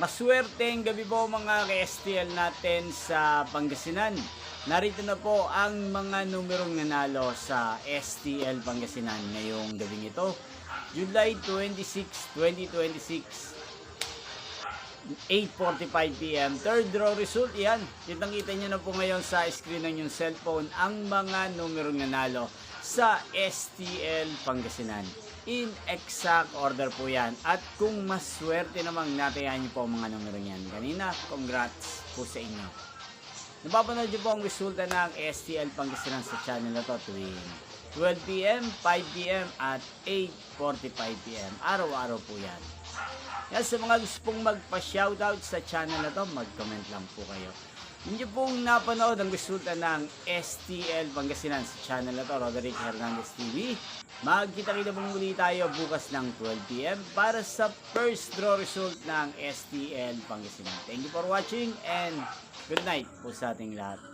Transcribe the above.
Maswerteng gabi po mga ka-STL natin sa Pangasinan. Narito na po ang mga numerong nanalo sa STL Pangasinan ngayong gabing ito. July 26, 2026, 8:45 PM. Third draw result yan. Kitang-kita nyo na po ngayon sa screen ng yung cellphone ang mga numerong nanalo sa STL Pangasinan. In exact order po yan. At kung maswerte namang natayan nyo po ang mga numero yan kanina, congrats po sa inyo. Napapanood nyo po ang resulta ng STL Pangasinan sa channel na to tuwing 12 PM, 5 PM at 8:45 PM. Araw-araw po yan. Yan, sa mga gusto pong magpa-shoutout sa channel na to, mag-comment lang po kayo. Hindi pong napanood ang resulta ng STL Pangasinan sa channel na to, Roderick Hernandez TV. Magkita-kita po muli tayo bukas ng 12 PM para sa first draw result ng STL Pangasinan. Thank you for watching and good night po sa ating lahat.